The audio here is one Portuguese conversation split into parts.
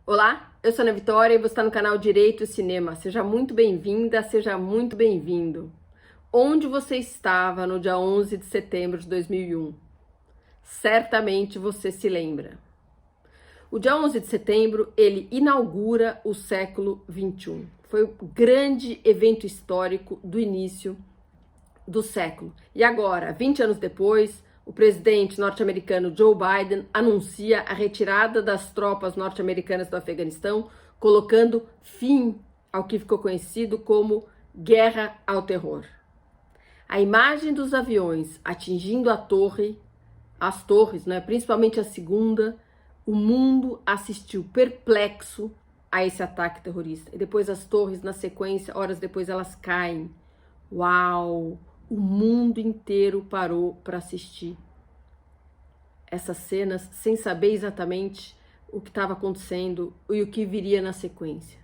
Olá, eu sou Ana Vitória e você está no canal Direito e Cinema. Seja muito bem-vinda, seja muito bem-vindo. Onde você estava no dia 11 de setembro de 2001? Certamente você se lembra. O dia 11 de setembro, ele inaugura o século XXI. Foi o grande evento histórico do início do século. E agora, 20 anos depois, o presidente norte-americano Joe Biden anuncia a retirada das tropas norte-americanas do Afeganistão, colocando fim ao que ficou conhecido como Guerra ao Terror. A imagem dos aviões atingindo as torres, né, principalmente a segunda, o mundo assistiu perplexo a esse ataque terrorista. E depois as torres, na sequência, horas depois, elas caem. Uau! O mundo inteiro parou para assistir essas cenas sem saber exatamente o que estava acontecendo e o que viria na sequência.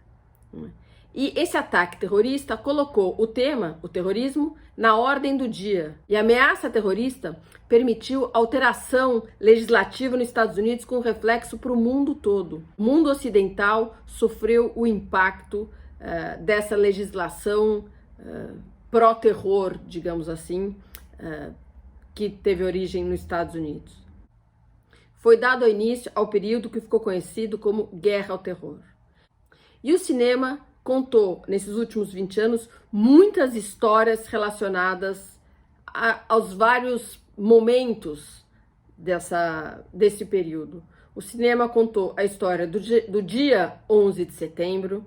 E esse ataque terrorista colocou o tema, o terrorismo, na ordem do dia. E a ameaça terrorista permitiu alteração legislativa nos Estados Unidos com reflexo para o mundo todo. O mundo ocidental sofreu o impacto dessa legislação pró-terror, digamos assim, que teve origem nos Estados Unidos. Foi dado início ao período que ficou conhecido como Guerra ao Terror. E o cinema contou, nesses últimos 20 anos, muitas histórias relacionadas aos vários momentos desse período. O cinema contou a história do dia 11 de setembro,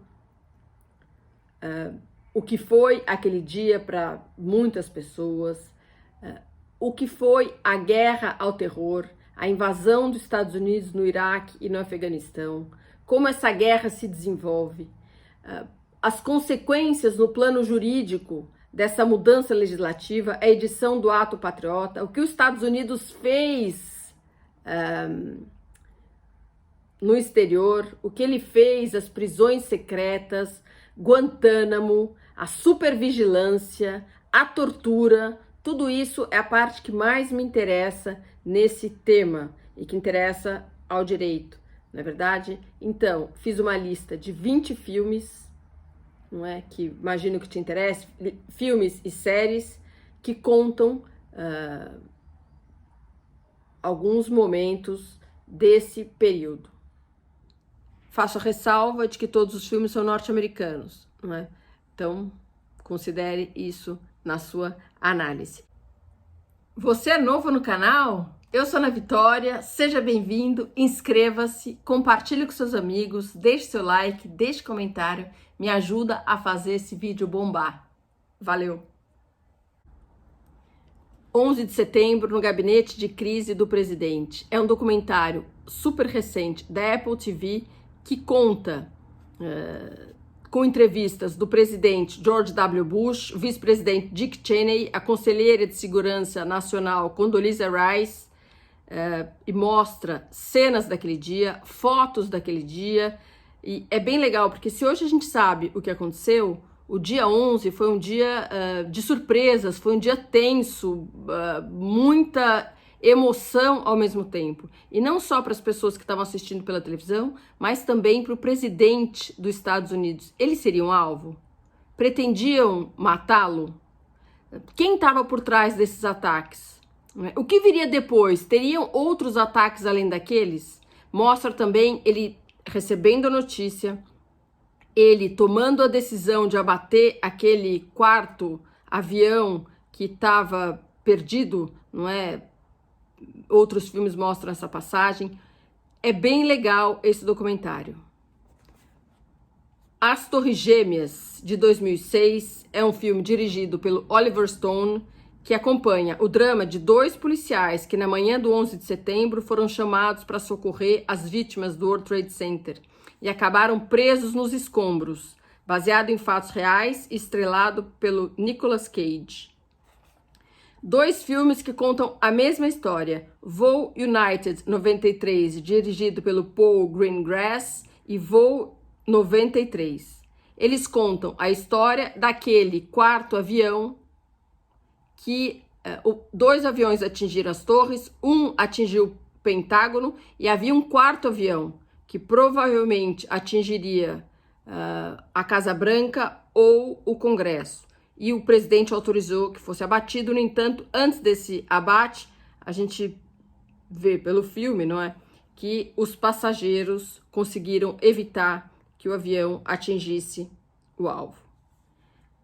o que foi aquele dia para muitas pessoas, o que foi a guerra ao terror, a invasão dos Estados Unidos no Iraque e no Afeganistão, como essa guerra se desenvolve, as consequências no plano jurídico dessa mudança legislativa, a edição do Ato Patriota, o que os Estados Unidos fez no exterior, o que ele fez, as prisões secretas, Guantánamo, a supervigilância, a tortura, tudo isso é a parte que mais me interessa nesse tema e que interessa ao direito, não é verdade? Então, fiz uma lista de 20 filmes, não é? Que imagino que te interesse, filmes e séries que contam alguns momentos desse período. Faço a ressalva de que todos os filmes são norte-americanos, não é? Então, considere isso na sua análise. Você é novo no canal? Eu sou Ana Vitória, seja bem-vindo, inscreva-se, compartilhe com seus amigos, deixe seu like, deixe comentário, me ajuda a fazer esse vídeo bombar. Valeu! 11 de setembro no gabinete de crise do presidente. É um documentário super recente da Apple TV que conta com entrevistas do presidente George W. Bush, o vice-presidente Dick Cheney, a conselheira de segurança nacional Condoleezza Rice, e mostra cenas daquele dia, fotos daquele dia, e é bem legal, porque se hoje a gente sabe o que aconteceu, o dia 11 foi um dia de surpresas, foi um dia tenso, muita emoção ao mesmo tempo. E não só para as pessoas que estavam assistindo pela televisão, mas também para o presidente dos Estados Unidos. Eles seriam alvo? Pretendiam matá-lo? Quem estava por trás desses ataques? O que viria depois? Teriam outros ataques além daqueles? Mostra também ele recebendo a notícia, ele tomando a decisão de abater aquele quarto avião que estava perdido, não é? Outros filmes mostram essa passagem. É bem legal esse documentário. As Torres Gêmeas, de 2006, é um filme dirigido pelo Oliver Stone, que acompanha o drama de dois policiais que na manhã do 11 de setembro foram chamados para socorrer as vítimas do World Trade Center e acabaram presos nos escombros, baseado em fatos reais e estrelado pelo Nicolas Cage. Dois filmes que contam a mesma história, Voo United 93, dirigido pelo Paul Greengrass, e Voo 93. Eles contam a história daquele quarto avião que dois aviões atingiram as torres, um atingiu o Pentágono e havia um quarto avião que provavelmente atingiria a Casa Branca ou o Congresso. E o presidente autorizou que fosse abatido. No entanto, antes desse abate, a gente vê pelo filme, não é, que os passageiros conseguiram evitar que o avião atingisse o alvo.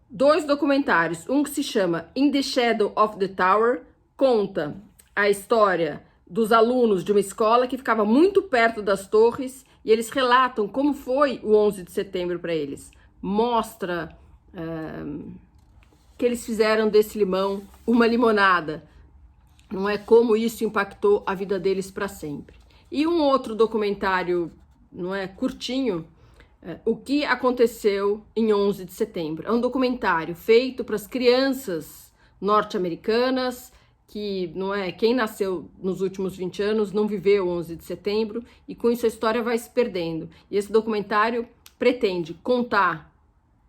2 documentários, um que se chama In the Shadow of the Tower, conta a história dos alunos de uma escola que ficava muito perto das torres e eles relatam como foi o 11 de setembro para eles. Mostra que eles fizeram desse limão uma limonada, não é, como isso impactou a vida deles para sempre. E um outro documentário, não é, curtinho, o que aconteceu em 11 de setembro. É um documentário feito para as crianças norte-americanas, que não é, quem nasceu nos últimos 20 anos não viveu 11 de setembro, e com isso a história vai se perdendo. E esse documentário pretende contar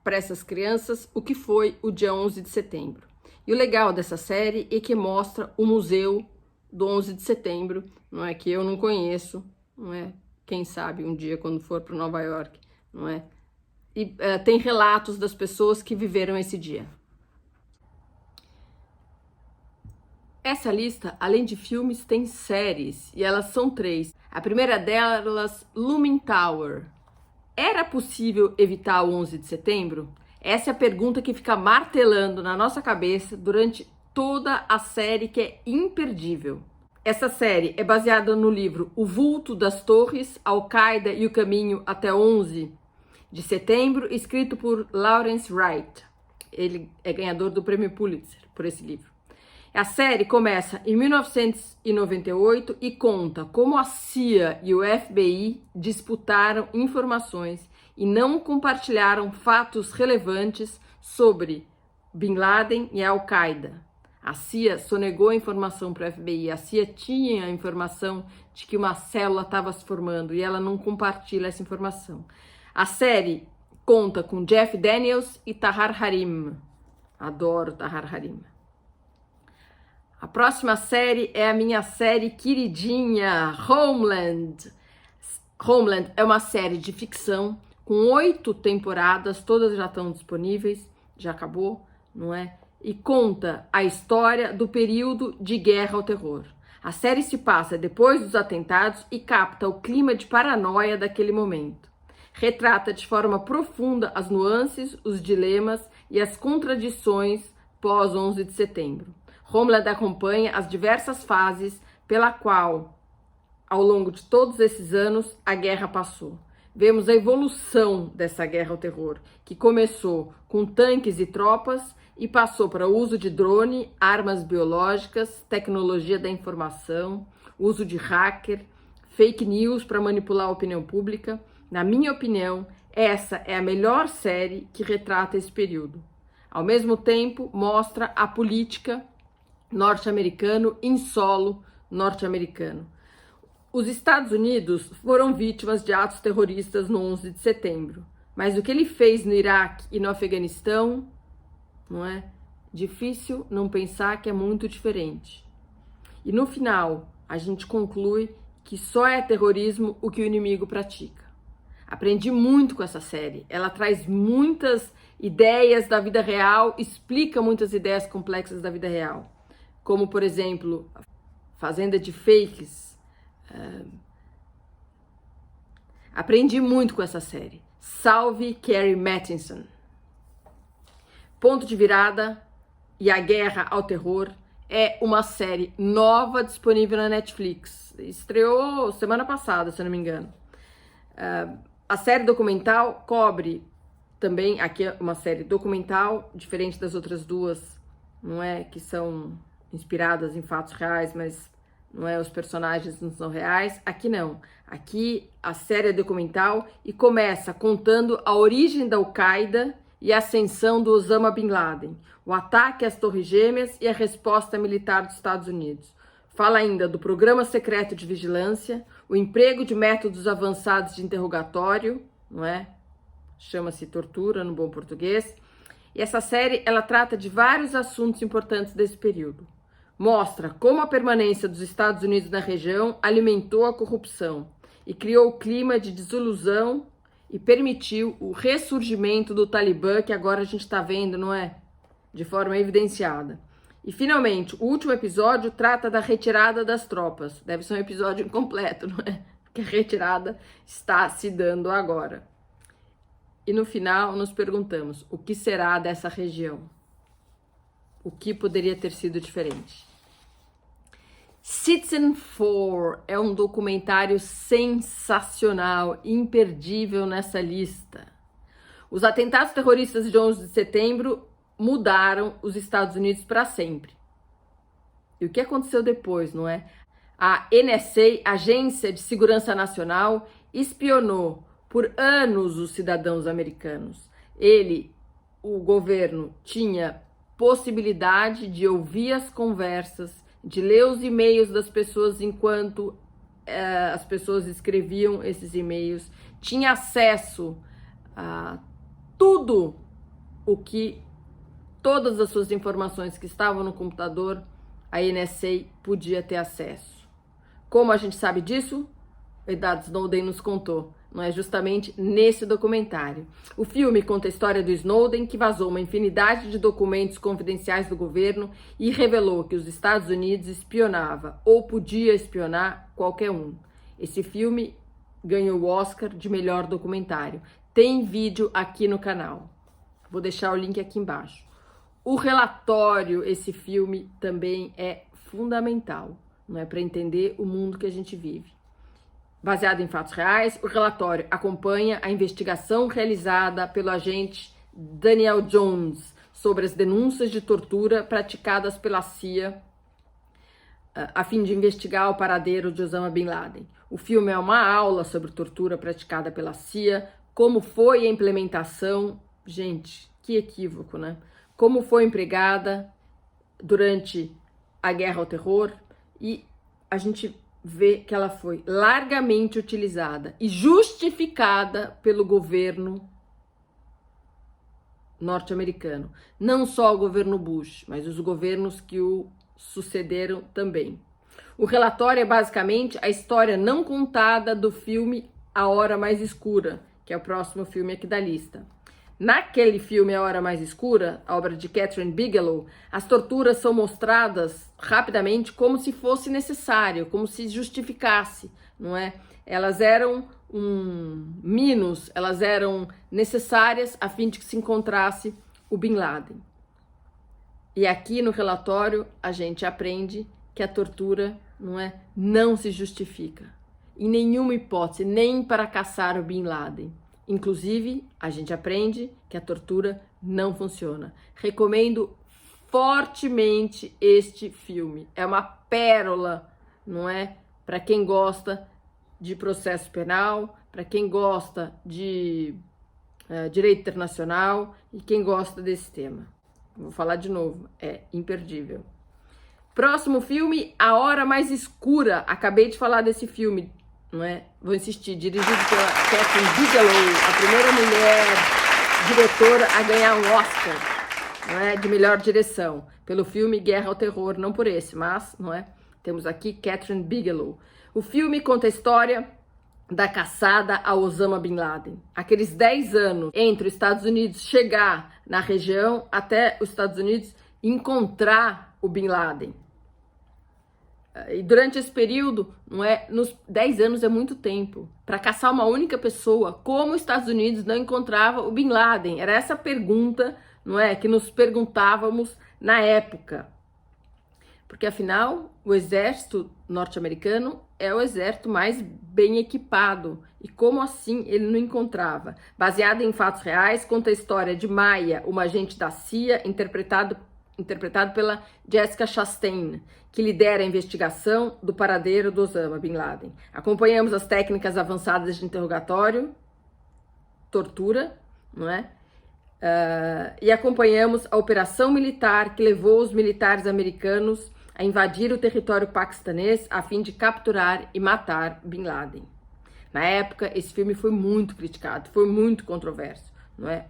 para essas crianças o que foi o dia 11 de setembro. E o legal dessa série é que mostra o museu do 11 de setembro, não é, que eu não conheço, não é? Quem sabe um dia quando for para Nova York, não é? E tem relatos das pessoas que viveram esse dia. Essa lista, além de filmes, tem séries, e elas são 3. A primeira delas, Looming Tower. Era possível evitar o 11 de setembro? Essa é a pergunta que fica martelando na nossa cabeça durante toda a série, que é imperdível. Essa série é baseada no livro O Vulto das Torres, Al-Qaeda e o Caminho até 11 de setembro, escrito por Lawrence Wright. Ele é ganhador do Prêmio Pulitzer por esse livro. A série começa em 1998 e conta como a CIA e o FBI disputaram informações e não compartilharam fatos relevantes sobre Bin Laden e a Al-Qaeda. A CIA sonegou a informação para o FBI. A CIA tinha a informação de que uma célula estava se formando e ela não compartilha essa informação. A série conta com Jeff Daniels e Tahar Harim. Adoro Tahar Harim. A próxima série é a minha série queridinha, Homeland. Homeland é uma série de ficção com 8 temporadas, todas já estão disponíveis, já acabou, não é? E conta a história do período de guerra ao terror. A série se passa depois dos atentados e capta o clima de paranoia daquele momento. Retrata de forma profunda as nuances, os dilemas e as contradições pós 11 de setembro. Homeland acompanha as diversas fases pela qual, ao longo de todos esses anos, a guerra passou. Vemos a evolução dessa guerra ao terror, que começou com tanques e tropas e passou para o uso de drone, armas biológicas, tecnologia da informação, uso de hacker, fake news para manipular a opinião pública. Na minha opinião, essa é a melhor série que retrata esse período. Ao mesmo tempo, mostra a política norte-americano em solo norte-americano. Os Estados Unidos foram vítimas de atos terroristas no 11 de setembro, mas o que ele fez no Iraque e no Afeganistão, não é? Difícil não pensar que é muito diferente. E no final, a gente conclui que só é terrorismo o que o inimigo pratica. Aprendi muito com essa série. Ela traz muitas ideias da vida real, explica muitas ideias complexas da vida real. Como, por exemplo, a fazenda de fakes. Aprendi muito com essa série. Salve Carrie Mathison. Ponto de Virada e a Guerra ao Terror é uma série nova disponível na Netflix. Estreou semana passada, se eu não me engano. A série documental cobre também, aqui é uma série documental, diferente das outras duas, não é? Que são inspiradas em fatos reais, mas não é, os personagens não são reais. Aqui não. Aqui a série é documental e começa contando a origem da Al-Qaeda e a ascensão do Osama Bin Laden, o ataque às Torres Gêmeas e a resposta militar dos Estados Unidos. Fala ainda do programa secreto de vigilância, o emprego de métodos avançados de interrogatório, não é? Chama-se tortura no bom português. E essa série, ela trata de vários assuntos importantes desse período. Mostra como a permanência dos Estados Unidos na região alimentou a corrupção e criou o clima de desilusão e permitiu o ressurgimento do Talibã, que agora a gente está vendo, não é? De forma evidenciada. E, finalmente, o último episódio trata da retirada das tropas. Deve ser um episódio incompleto, não é? Porque a retirada está se dando agora. E, no final, nos perguntamos, o que será dessa região? O que poderia ter sido diferente? Citizenfour é um documentário sensacional, imperdível nessa lista. Os atentados terroristas de 11 de setembro mudaram os Estados Unidos para sempre. E o que aconteceu depois, não é? A NSA, Agência de Segurança Nacional, espionou por anos os cidadãos americanos. O governo, tinha possibilidade de ouvir as conversas, de ler os e-mails das pessoas enquanto as pessoas escreviam esses e-mails, tinha acesso a tudo todas as suas informações que estavam no computador, a NSA podia ter acesso. Como a gente sabe disso? O Edward Snowden nos contou, não é? Justamente nesse documentário. O filme conta a história do Snowden, que vazou uma infinidade de documentos confidenciais do governo e revelou que os Estados Unidos espionava ou podia espionar qualquer um. Esse filme ganhou o Oscar de melhor documentário. Tem vídeo aqui no canal. Vou deixar o link aqui embaixo. O relatório, esse filme, também é fundamental, não é, para entender o mundo que a gente vive. Baseado em fatos reais, o relatório acompanha a investigação realizada pelo agente Daniel Jones sobre as denúncias de tortura praticadas pela CIA a fim de investigar o paradeiro de Osama Bin Laden. O filme é uma aula sobre tortura praticada pela CIA, como foi a implementação, gente, que equívoco, né? Como foi empregada durante a guerra ao terror, e a gente vê que ela foi largamente utilizada e justificada pelo governo norte-americano. Não só o governo Bush, mas os governos que o sucederam também. O relatório é basicamente a história não contada do filme A Hora Mais Escura, que é o próximo filme aqui da lista. Naquele filme A Hora Mais Escura, a obra de Catherine Bigelow, as torturas são mostradas rapidamente como se fosse necessário, como se justificasse, não é? Elas eram elas eram necessárias a fim de que se encontrasse o Bin Laden. E aqui no relatório a gente aprende que a tortura, não se justifica em nenhuma hipótese, nem para caçar o Bin Laden. Inclusive, a gente aprende que a tortura não funciona. Recomendo fortemente este filme. É uma pérola, não é? Para quem gosta de processo penal, para quem gosta de direito internacional e quem gosta desse tema. Vou falar de novo, é imperdível. Próximo filme, A Hora Mais Escura. Acabei de falar desse filme, não é? Vou insistir, dirigido pela Catherine Bigelow, a primeira mulher diretora a ganhar um Oscar, não é? De melhor direção, pelo filme Guerra ao Terror, não por esse, mas, não é? Temos aqui Catherine Bigelow. O filme conta a história da caçada a Osama Bin Laden. Aqueles 10 anos entre os Estados Unidos chegar na região até os Estados Unidos encontrar o Bin Laden. E durante esse período, nos 10 anos é muito tempo. Para caçar uma única pessoa, como os Estados Unidos não encontrava o Bin Laden? Era essa pergunta, que nos perguntávamos na época. Porque afinal, o exército norte-americano é o exército mais bem equipado. E como assim ele não encontrava? Baseado em fatos reais, conta a história de Maya, uma agente da CIA, interpretado pela Jessica Chastain, que lidera a investigação do paradeiro do Osama Bin Laden. Acompanhamos as técnicas avançadas de interrogatório, tortura, e acompanhamos a operação militar que levou os militares americanos a invadir o território paquistanês a fim de capturar e matar Bin Laden. Na época, esse filme foi muito criticado, foi muito controverso,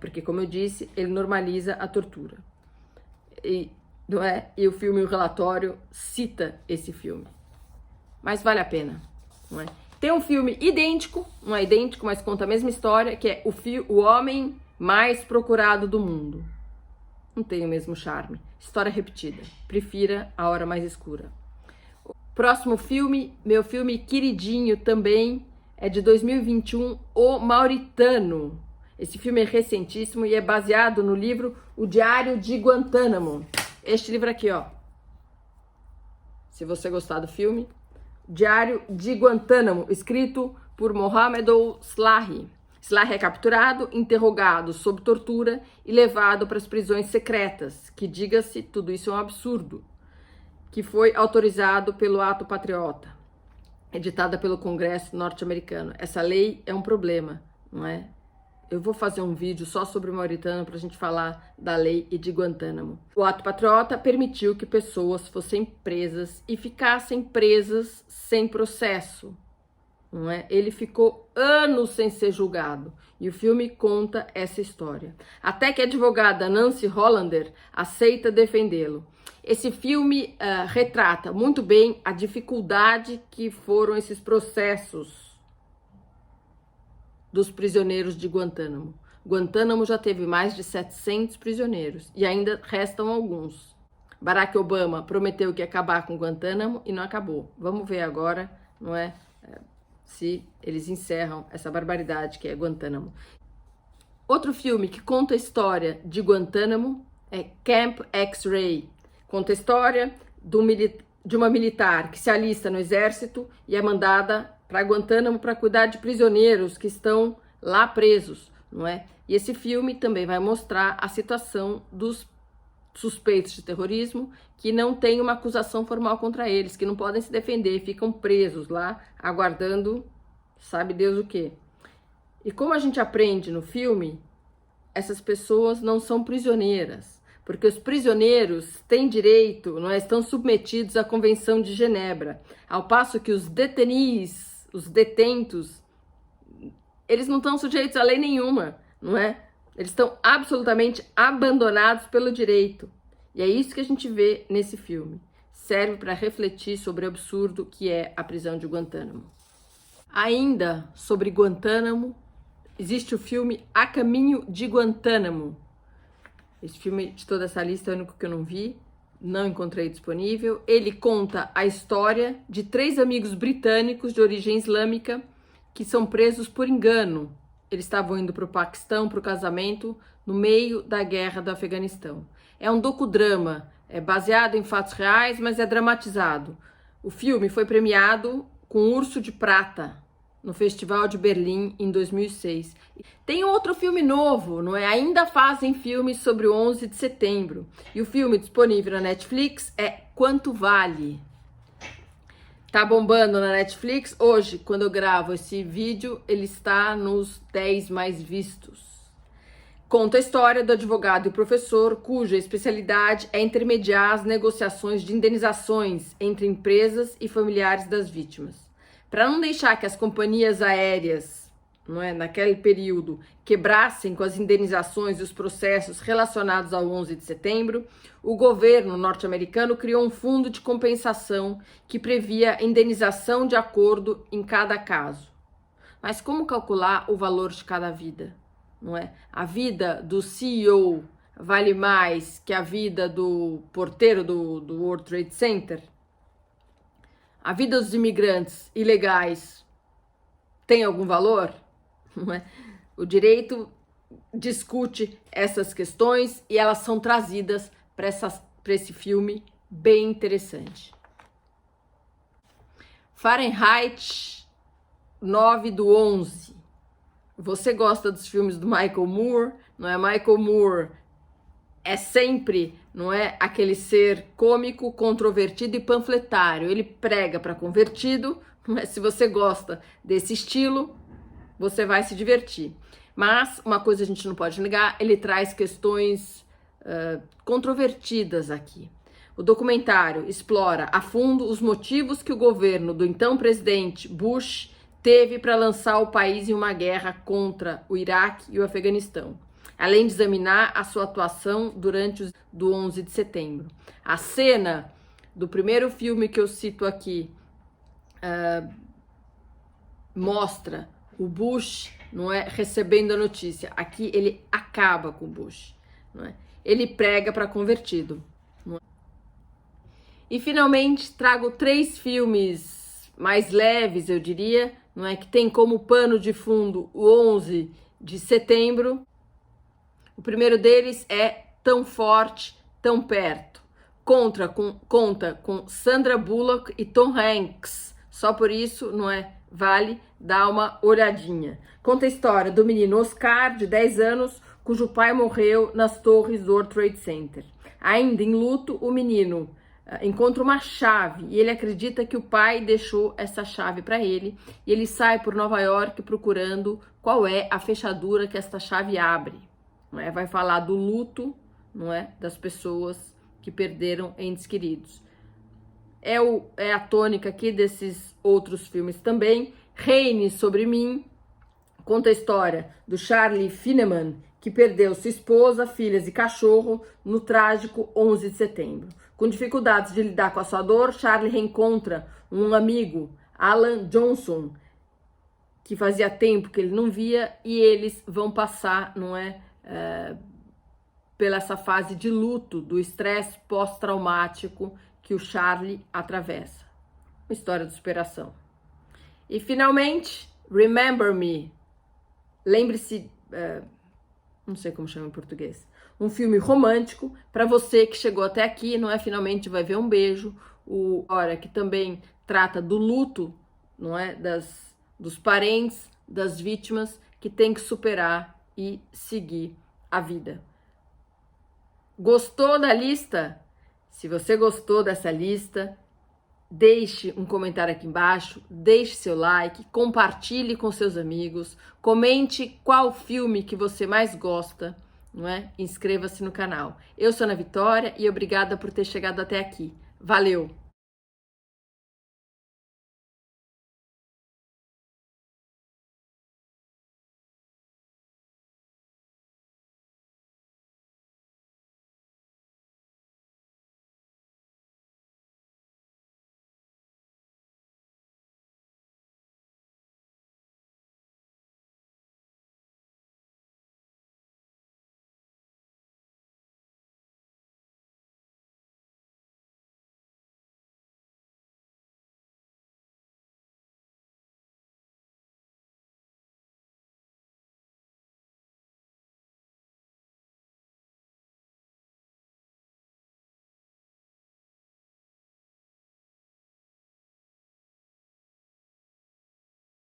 Porque, como eu disse, ele normaliza a tortura. E o filme, o relatório, cita esse filme. Mas vale a pena, Tem um filme idêntico, não é idêntico, mas conta a mesma história, que é o homem mais procurado do mundo. Não tem o mesmo charme. História repetida. Prefira A Hora Mais Escura. Próximo filme, meu filme queridinho também, é de 2021, O Mauritano. Esse filme é recentíssimo e é baseado no livro O Diário de Guantánamo. Este livro aqui, ó. Se você gostar do filme, Diário de Guantánamo, escrito por Mohamed Slahi. Slahi é capturado, interrogado sob tortura e levado para as prisões secretas, que, diga-se, tudo isso é um absurdo, que foi autorizado pelo Ato Patriota, editada pelo Congresso norte-americano. Essa lei é um problema, não é? Eu vou fazer um vídeo só sobre o Mauritano para a gente falar da lei e de Guantánamo. O Ato Patriota permitiu que pessoas fossem presas e ficassem presas sem processo, não é? Ele ficou anos sem ser julgado e o filme conta essa história. Até que a advogada Nancy Hollander aceita defendê-lo. Esse filme retrata muito bem a dificuldade que foram esses processos dos prisioneiros de Guantánamo. Guantánamo já teve mais de 700 prisioneiros e ainda restam alguns. Barack Obama prometeu que ia acabar com Guantánamo e não acabou. Vamos ver agora, não é, se eles encerram essa barbaridade que é Guantánamo. Outro filme que conta a história de Guantánamo é Camp X-Ray. Conta a história de uma militar que se alista no exército e é mandada para Guantánamo para cuidar de prisioneiros que estão lá presos, não é? E esse filme também vai mostrar a situação dos suspeitos de terrorismo que não tem uma acusação formal contra eles, que não podem se defender, ficam presos lá, aguardando sabe Deus o quê. E como a gente aprende no filme, essas pessoas não são prisioneiras, porque os prisioneiros têm direito, não é? Estão submetidos à Convenção de Genebra, ao passo que os detenidos, os detentos, eles não estão sujeitos a lei nenhuma, não é? Eles estão absolutamente abandonados pelo direito. E é isso que a gente vê nesse filme. Serve para refletir sobre o absurdo que é a prisão de Guantánamo. Ainda sobre Guantánamo, existe o filme A Caminho de Guantánamo. Esse filme de toda essa lista é o único que eu não vi, não encontrei disponível. Ele conta a história de 3 amigos britânicos de origem islâmica que são presos por engano. Eles estavam indo para o Paquistão para o casamento no meio da guerra do Afeganistão. É um docudrama, é baseado em fatos reais, mas é dramatizado. O filme foi premiado com Urso de Prata no Festival de Berlim em 2006. Tem outro filme novo, não é? Ainda fazem filmes sobre o 11 de setembro. E o filme disponível na Netflix é Quanto Vale. Tá bombando na Netflix. Hoje, quando eu gravo esse vídeo, ele está nos 10 mais vistos. Conta a história do advogado e professor cuja especialidade é intermediar as negociações de indenizações entre empresas e familiares das vítimas. Para não deixar que as companhias aéreas, não é, naquele período, quebrassem com as indenizações e os processos relacionados ao 11 de setembro, o governo norte-americano criou um fundo de compensação que previa indenização de acordo em cada caso. Mas como calcular o valor de cada vida? Não é? A vida do CEO vale mais que a vida do porteiro do World Trade Center? A vida dos imigrantes ilegais tem algum valor? Não é? O direito discute essas questões e elas são trazidas para esse filme bem interessante. Fahrenheit 9/11. Você gosta dos filmes do Michael Moore? Não é? Michael Moore é sempre, não é, aquele ser cômico, controvertido e panfletário. Ele prega para convertido, não é? Se você gosta desse estilo, você vai se divertir. Mas uma coisa a gente não pode negar, ele traz questões controvertidas aqui. O documentário explora a fundo os motivos que o governo do então presidente Bush teve para lançar o país em uma guerra contra o Iraque e o Afeganistão, além de examinar a sua atuação durante do 11 de setembro. A cena do primeiro filme que eu cito aqui, mostra o Bush, não é, recebendo a notícia. Aqui ele acaba com o Bush, não é? Ele prega para convertido. Não é? E finalmente trago 3 filmes mais leves, eu diria, não é, que tem como pano de fundo o 11 de setembro. O primeiro deles é Tão Forte, Tão Perto. Conta com Sandra Bullock e Tom Hanks. Só por isso, não é, vale dar uma olhadinha. Conta a história do menino Oscar, de 10 anos, cujo pai morreu nas torres do World Trade Center. Ainda em luto, o menino encontra uma chave e ele acredita que o pai deixou essa chave para ele, e ele sai por Nova York procurando qual é a fechadura que esta chave abre. Não é? Vai falar do luto, não é, das pessoas que perderam entes queridos. É a tônica aqui desses outros filmes também. Reine Sobre Mim conta a história do Charlie Fineman, que perdeu sua esposa, filhas e cachorro no trágico 11 de setembro. Com dificuldades de lidar com a sua dor, Charlie reencontra um amigo, Alan Johnson, que fazia tempo que ele não via, e eles vão passar, não é, pela essa fase de luto, do estresse pós-traumático que o Charlie atravessa. Uma história de superação. E finalmente, Remember Me. Lembre-se, não sei como chama em português, um filme romântico para você que chegou até aqui, não é? Finalmente vai ver um beijo. Hora que também trata do luto, não é? Dos parentes, das vítimas que tem que superar e seguir a vida. Gostou da lista? Se você gostou dessa lista, deixe um comentário aqui embaixo, deixe seu like, compartilhe com seus amigos, comente qual filme que você mais gosta, não é? Inscreva-se no canal. Eu sou Ana Vitória e obrigada por ter chegado até aqui. Valeu!